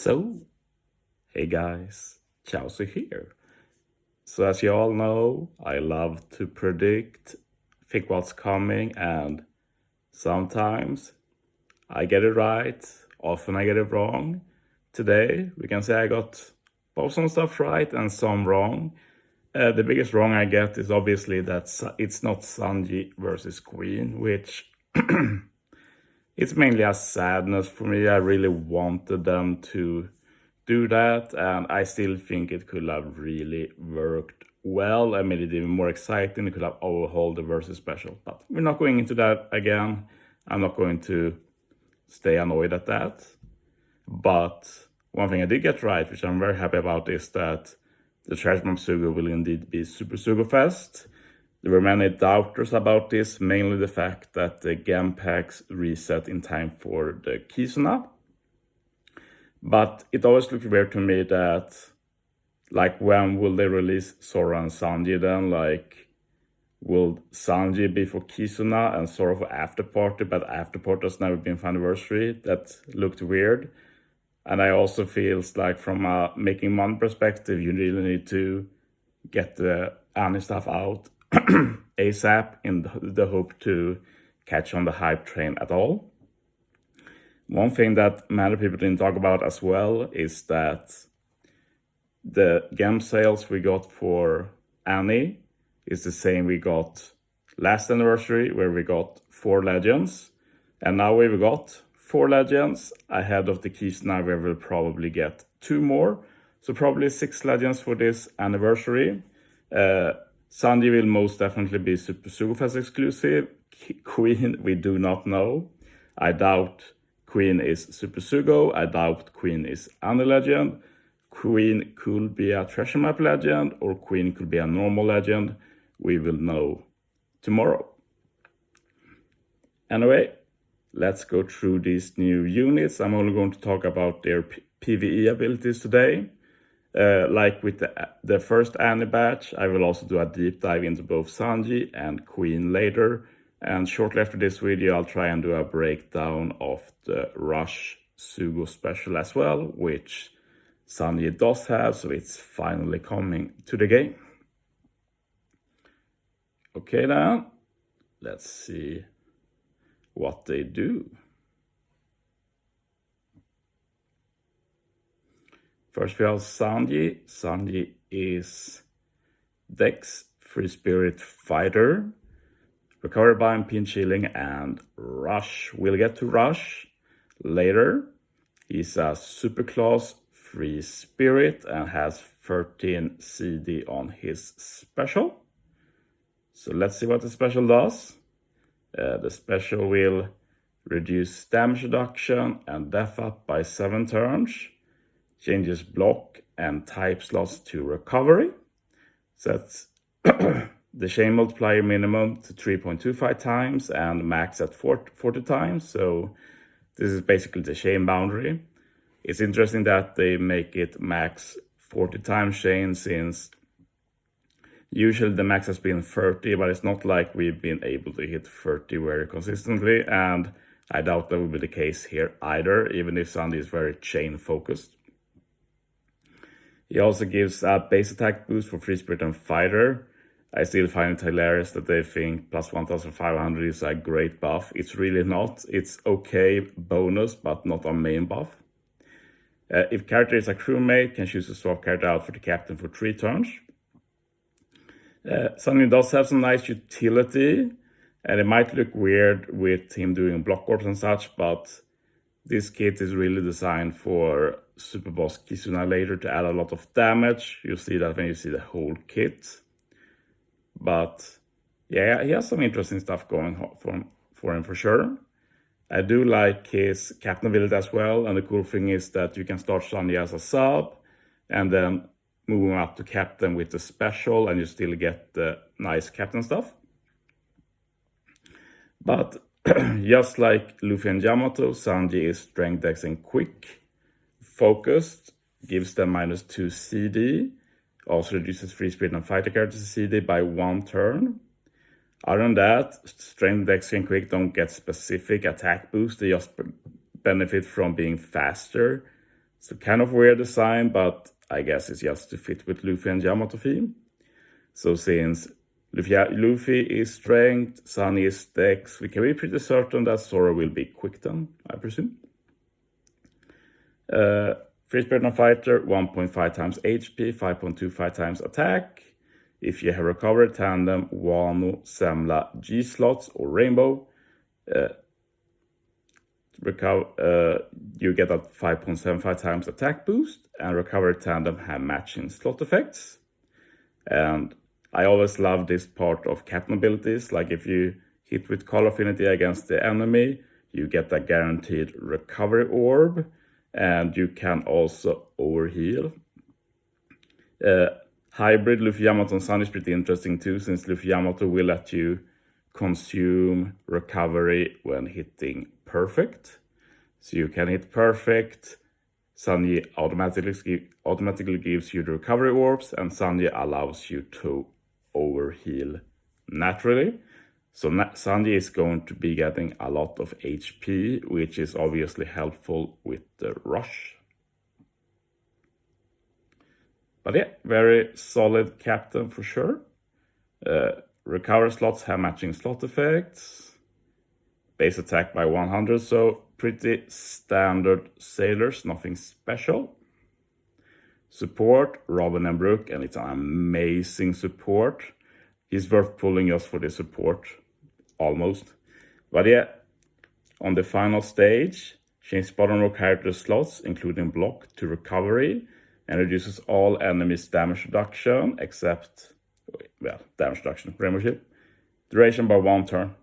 So, hey guys, Chauzu here. So as you all know, I love to predict, think what's coming, and sometimes I get it right, often I get it wrong. Today, we can say I got both some stuff right and some wrong. The biggest wrong I get is obviously that it's not Sanji versus Queen, which it's mainly a sadness for me. I really wanted them to do that, and I still think it could have really worked well. I made it even more exciting. It could have overhauled the versus special, but we're not going into that again. I'm not going to stay annoyed at that. But one thing I did get right, which I'm very happy about, is that the Trash Bomb Sugo will indeed be Super Sugo Fest. There were many doubters about this, mainly the fact that the gem packs reset in time for the Kizuna. But it always looked weird to me that, like, when will they release Sora and Sanji then? Like, will Sanji be for Kizuna and Sora for After Party, but After Party has never been for Anniversary? That looked weird. And I also feels like from a making money perspective, you really need to get the Annie stuff out ASAP in the hope to catch on the hype train at all. One thing that many people didn't talk about as well is that the gem sales we got for Annie is the same we got last anniversary, where we got 4 legends. And now we've got 4 legends ahead of the Kizuna, where we'll probably get 2 more. So probably 6 legends for this anniversary. Sanji will most definitely be Super Sugo Fest exclusive. Queen, we do not know. I doubt Queen is Super Sugo. I doubt Queen is Annie legend. Queen could be a treasure map legend, or Queen could be a normal legend. We will know tomorrow. Anyway, let's go through these new units. I'm only going to talk about their PVE abilities today. Like with the first Annie batch, I will also do a deep dive into both Sanji and Queen later. And shortly after this video, I'll try and do a breakdown of the Rush Sugo special as well, which Sanji does have, so it's finally coming to the game. Okay then, let's see what they do. First we have Sanji. Sanji is Dex, Free Spirit Fighter, Recovery Bind, Pinch Healing, and Rush. We'll get to Rush later. He's a Super Class Free Spirit and has 13 CD on his special. So let's see what the special does. The special will reduce damage reduction and death up by 7 turns. Changes block and type slots to recovery. Sets the chain multiplier minimum to 3.25 times and max at 40 times. So this is basically the chain boundary. It's interesting that they make it max 40 times chain, since usually the max has been 30, but it's not like we've been able to hit 30 very consistently. And I doubt that will be the case here either, even if Sanji is very chain focused. He also gives a base attack boost for Free Spirit and Fighter. I still find it hilarious that they think plus 1500 is a great buff. It's really not. It's okay bonus, but not a main buff. If character is a crewmate, can choose to swap character out for the captain for 3 turns. Sanji does have some nice utility, and it might look weird with him doing block warps and such, but this kit is really designed for Super Boss Kizuna later to add a lot of damage. You'll see that when you see the whole kit. But yeah, he has some interesting stuff going for him for sure. I do like his captain ability as well, and the cool thing is that you can start Sanji as a sub and then move him up to captain with the special, and you still get the nice captain stuff. But just like Luffy and Yamato, Sanji is strength, dex, and quick focused, gives them -2 CD, also reduces Free Spirit and Fighter characters CD by 1 turn. Other than that, strength, dex, and quick don't get specific attack boost. They just benefit from being faster. So kind of weird design, but I guess it's just to fit with Luffy and Yamato theme. So since Luffy is strength, Sanji is dex, we can be pretty certain that Zoro will be quick then, I presume. Free Spirit and Fighter, 1.5 times HP, 5.25 times attack. If you have Recovery, Tandem, Wano, Semla, G-Slots, or Rainbow, you get a 5.75 times attack boost, and Recovery Tandem have matching slot effects. And I always love this part of captain abilities, like if you hit with Call Affinity against the enemy, you get a guaranteed recovery orb, and you can also overheal. Hybrid Luffy Yamato and Sanji is pretty interesting too, since Luffy Yamato will let you consume recovery when hitting perfect. So you can hit perfect, Sanji automatically gives you the recovery orbs, and Sanji allows you to overheal naturally. So Sanji is going to be getting a lot of HP, which is obviously helpful with the rush. But yeah, very solid captain for sure. Recovery slots have matching slot effects. Base attack by 100, so pretty standard sailors, nothing special. Support, Robin and Brook, and it's an amazing support. He's worth pulling just for the support, almost. But yeah, on the final stage, change bottom row character slots, including block, to recovery, and reduces all enemies' damage reduction, except, well, damage reduction, Rainbow Shield, duration by 1 turn.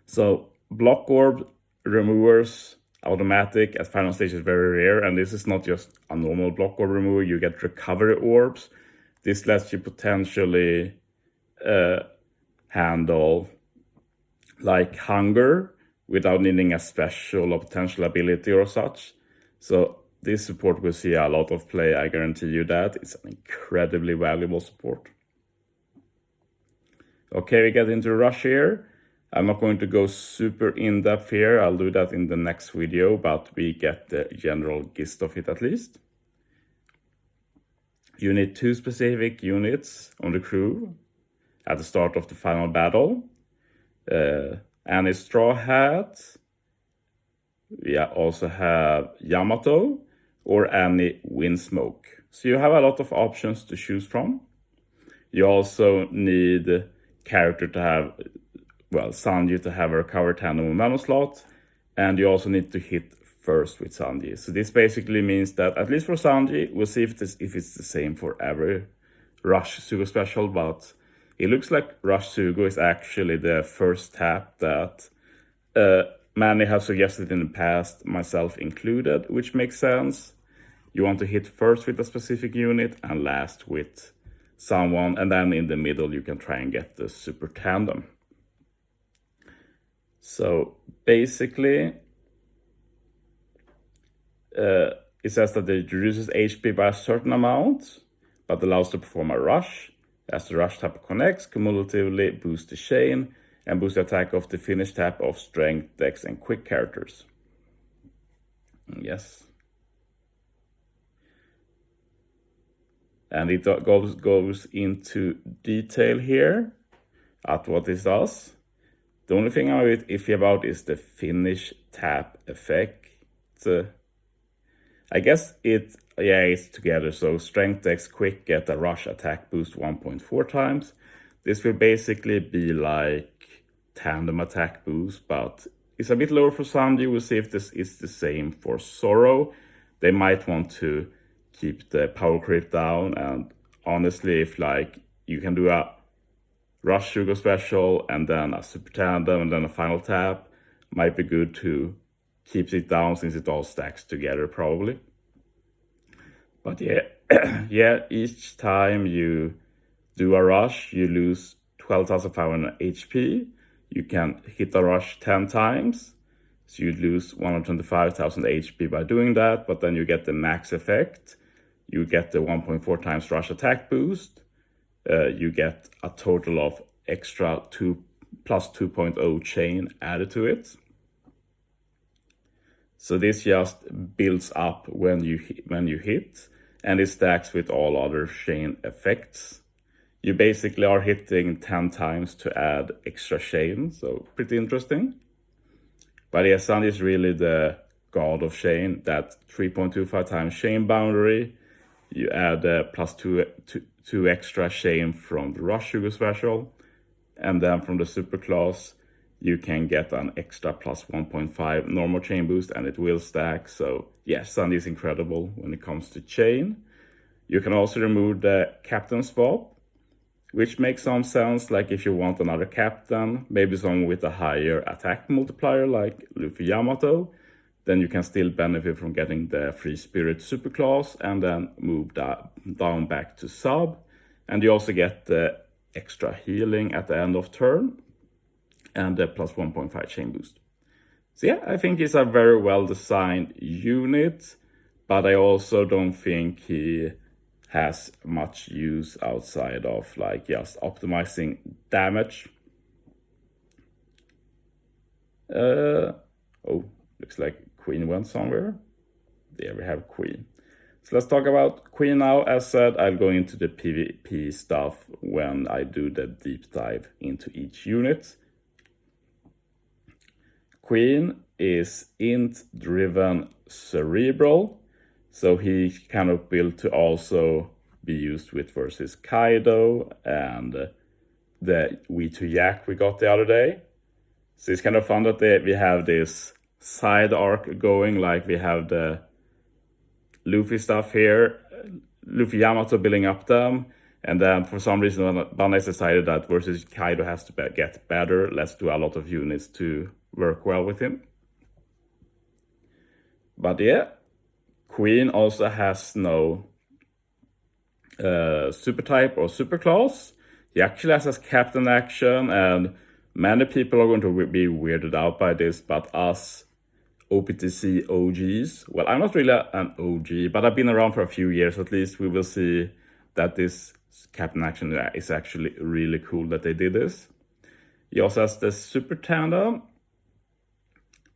So, block orb removers, automatic at final stage is very rare, and this is not just a normal block orb remover, you get recovery orbs. This lets you potentially handle like hunger without needing a special or potential ability or such. So this support will see a lot of play, I guarantee you that. It's an incredibly valuable support. Okay, we get into rush here. I'm not going to go super in-depth here, I'll do that in the next video, but we get the general gist of it at least. You need 2 specific units on the crew at the start of the final battle. Any Straw Hat, we also have Yamato, or any Windsmoke. So you have a lot of options to choose from. You also need character to have, well, Sanji to have a recovery tandem and mana slot, and you also need to hit first with Sanji. So this basically means that, at least for Sanji, we'll see if it's the same for every Rush Sugo special, but it looks like Rush Sugo is actually the first tap that many have suggested in the past, myself included, which makes sense. You want to hit first with a specific unit and last with someone, and then in the middle you can try and get the super tandem. So basically, it says that it reduces HP by a certain amount, but allows to perform a rush. As the rush tap connects, cumulatively boost the chain and boost the attack of the finish tap of strength, dex, and quick characters. Yes. And it goes into detail here at what this does. The only thing I'm a bit iffy about is the finish tap effect. I guess it's together. So strength, dex, quick get a rush attack boost 1.4 times. This will basically be like tandem attack boost, but it's a bit lower for Sanji. We'll see if this is the same for Zoro. They might want to keep the power creep down, and honestly, if like you can do a Rush Sugo special and then a super tandem and then a final tap, might be good to keep it down since it all stacks together probably. But yeah, each time you do a rush, you lose 12,500 HP. You can hit a rush 10 times, so you lose 125,000 HP by doing that, but then you get the max effect. You get the 1.4 times rush attack boost. You get a total of extra 2 plus 2.0 chain added to it. So this just builds up when you hit, and it stacks with all other chain effects. You basically are hitting 10 times to add extra chain, so pretty interesting. But yeah, SANJI is really the god of chain. That 3.25 times chain boundary. You add plus two extra chain from the Rush Sugo special, and then from the super class you can get an extra plus 1.5 normal chain boost, and it will stack. So yes, SANJI is incredible when it comes to chain. You can also remove the captain swap, which makes some sense, like if you want another captain, maybe someone with a higher attack multiplier like Luffy Yamato, then you can still benefit from getting the Free Spirit superclass and then move that down back to sub. And you also get the extra healing at the end of turn and the plus 1.5 chain boost. So yeah, I think he's a very well designed unit, but I also don't think he has much use outside of like just optimizing damage. Oh, looks like Queen went somewhere. There we have Queen. So let's talk about Queen now. As said, I'll go into the PvP stuff when I do the deep dive into each unit. Queen is int-driven cerebral, so he's kind of built to also be used with versus Kaido and the V2 Yak we got the other day. So it's kind of fun that we have this side arc going, like we have the Luffy stuff here, Luffy Yamato building up them, and then for some reason Bandai decided that versus Kaido has to get better. Let's do a lot of units to work well with him. But yeah, Queen also has no super type or super class. He actually has his captain action, and many people are going to be weirded out by this, but us OPTC OGs, well, I'm not really an OG, but I've been around for a few years at least. We will see that this captain action is actually really cool that they did this. He also has the super tandem,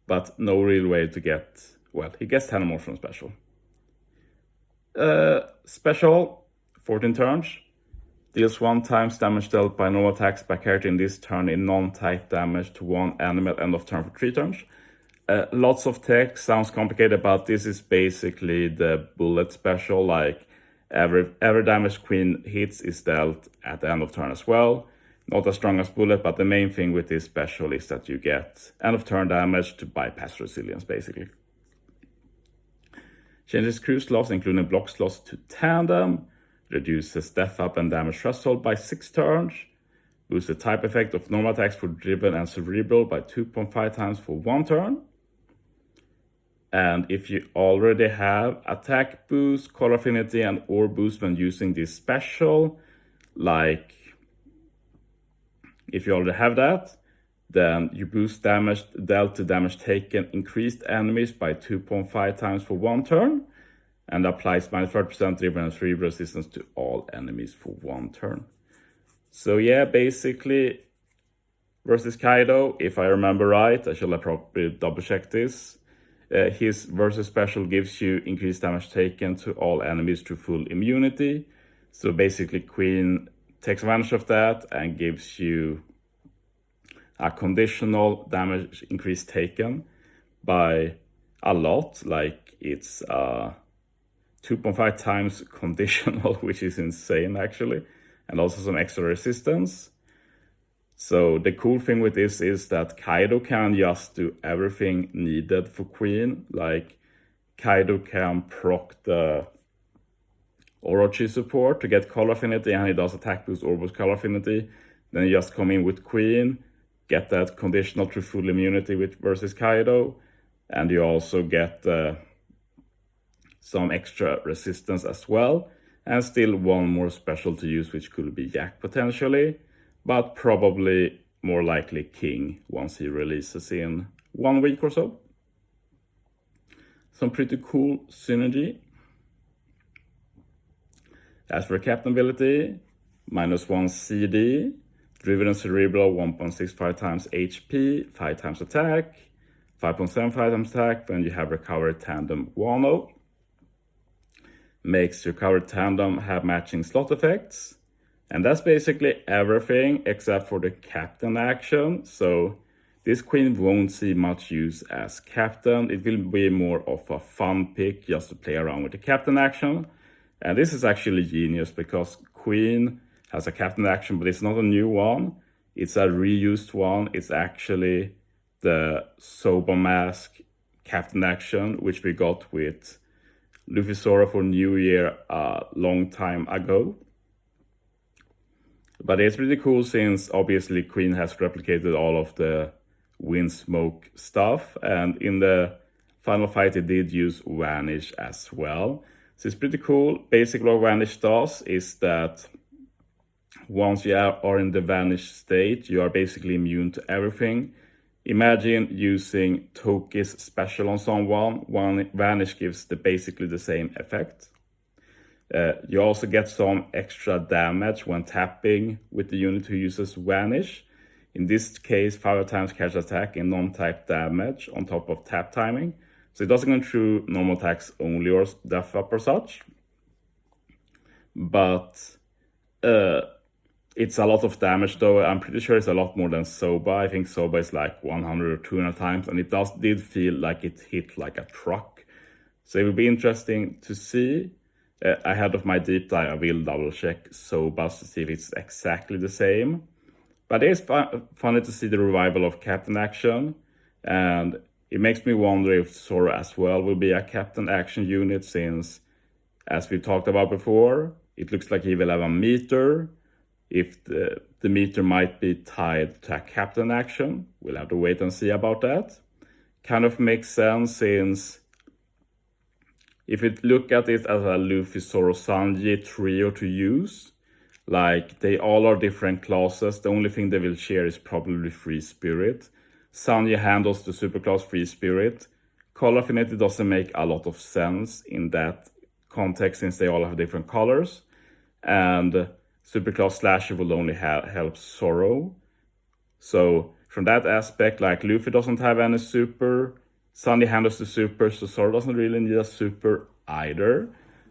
but no real way to get, well, he gets 10 more from special. Special, 14 turns, deals 1 times damage dealt by normal attacks by character in this turn in non-type damage to one enemy at end of turn for 3 turns. Lots of text, sounds complicated, but this is basically the bullet special, like every damage Queen hits is dealt at the end of turn as well. Not as strong as bullet, but the main thing with this special is that you get end of turn damage to bypass resilience, basically. Changes crew slots, including block slots, to tandem. Reduces death up and damage threshold by 6 turns. Boosts the type effect of normal attacks for driven and cerebral by 2.5 times for 1 turn. And if you already have attack boost, color affinity, and ore boost when using this special, like if you already have that, then you boost damage dealt to damage taken increased enemies by 2.5 times for 1 turn, and applies -30% driven and cerebral resistance to all enemies for 1 turn. So yeah, basically versus Kaido, if I remember right, I should probably double check this. His versus special gives you increased damage taken to all enemies through full immunity. So basically Queen takes advantage of that and gives you a conditional damage increase taken by a lot, like it's 2.5 times conditional, which is insane actually, and also some extra resistance. So the cool thing with this is that Kaido can just do everything needed for Queen. Like Kaido can proc the Orochi support to get color affinity, and he does attack boost or boost color affinity. Then you just come in with Queen, get that conditional through full immunity with versus Kaido, and you also get some extra resistance as well, and still one more special to use, which could be Yak potentially, but probably more likely King once he releases in 1 week or so. Some pretty cool synergy. As for captain ability, -1 CD, driven and cerebral 1.65 times HP, 5 times attack, 5.75 times attack when you have recovered tandem Wano. Makes recovered tandem have matching slot effects. And that's basically everything except for the captain action. So this queen won't see much use as captain. It will be more of a fun pick just to play around with the captain action. And this is actually genius because queen has a captain action, but it's not a new one. It's a reused one. It's actually the Soba Mask captain action, which we got with Luffy Zoro for New Year a long time ago. But it's pretty cool since obviously Queen has replicated all of the wind smoke stuff, and in the final fight it did use Vanish as well. So it's pretty cool. Basically what Vanish does is that once you are in the Vanish state, you are basically immune to everything. Imagine using Toki's special on someone. One Vanish gives basically the same effect. You also get some extra damage when tapping with the unit who uses Vanish. In this case, 5 times catch attack and non-type damage on top of tap timing. So it doesn't go through normal attacks only or death up or such. But it's a lot of damage though. I'm pretty sure it's a lot more than Soba. I think Soba is like 100 or 200 times, and it did feel like it hit like a truck. So it will be interesting to see. Ahead of my deep dive, I will double check Soba's to see if it's exactly the same. But it is funny to see the revival of captain action, and it makes me wonder if Zoro as well will be a captain action unit, since, as we talked about before, it looks like he will have a meter. If the meter might be tied to a captain action, we'll have to wait and see about that. Kind of makes sense, since if you look at it as a Luffy, Zoro, Sanji trio to use, like they all are different classes. The only thing they will share is probably Free Spirit. Sanji handles the superclass Free Spirit. Color Affinity doesn't make a lot of sense in that context since they all have different colors. And superclass Slasher will only help Zoro. So from that aspect, like Luffy doesn't have any super, Sanji handles the super, so Zoro doesn't really need a super either.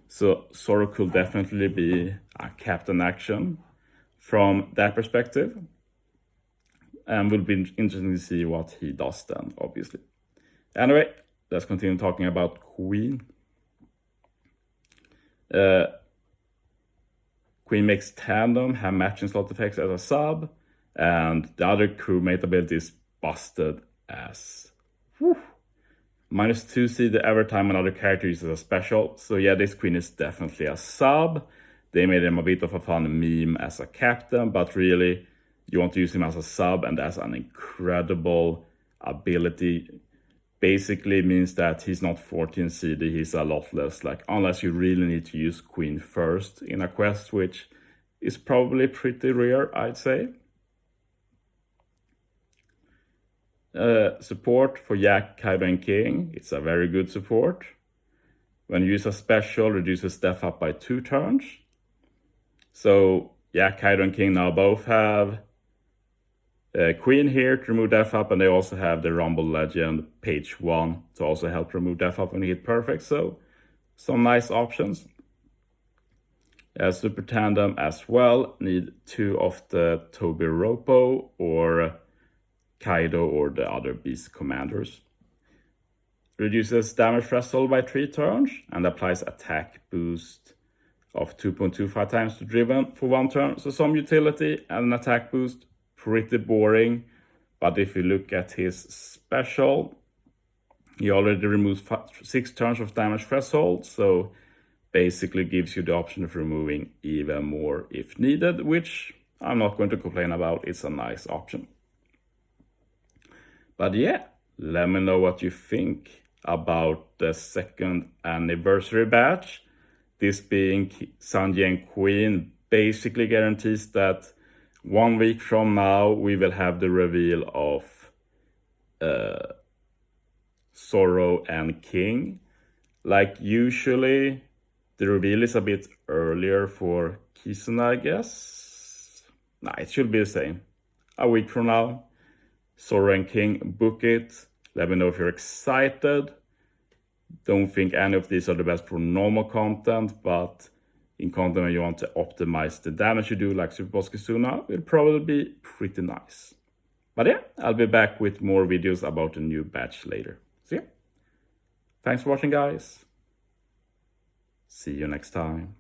So Zoro could definitely be a captain action from that perspective. And will be interesting to see what he does then, obviously. Anyway, let's continue talking about Queen. Queen makes tandem, have matching slot effects as a sub, and the other crewmate ability is busted as. -2 CD every time another character uses a special. So yeah, this Queen is definitely a sub. They made him a bit of a fun meme as a captain, but really, you want to use him as a sub, and that's an incredible ability. Basically means that he's not 14 CD, he's a lot less, like, unless you really need to use Queen first in a quest, which is probably pretty rare, I'd say. Support for Yak, Kaido, and King. It's a very good support. When you use a special, reduces death up by 2 turns. So Yak, Kaido, and King now both have Queen here to remove death up, and they also have the Rumble Legend page 1 to also help remove death up when you hit perfect. So some nice options. Super Tandem as well. Need 2 of the Tobi Roppo or Kaido or the other beast commanders. Reduces damage threshold by 3 turns and applies attack boost of 2.25 times to Driven for 1 turn. So some utility and an attack boost. Pretty boring. But if you look at his special, he already removes 6 turns of damage threshold. So basically gives you the option of removing even more if needed, which I'm not going to complain about. It's a nice option. But yeah, let me know what you think about the 2nd anniversary batch. This being SANJI and QUEEN basically guarantees that 1 week from now we will have the reveal of Zoro and King. Like usually the reveal is a bit earlier for Kisuna, I guess. Nah, it should be the same. A week from now. Zoro and King, book it. Let me know if you're excited. Don't think any of these are the best for normal content, but in content where you want to optimize the damage you do, like Super Boss Kizuna, it'll probably be pretty nice. But yeah, I'll be back with more videos about the new batch later. So yeah, thanks for watching, guys. See you next time.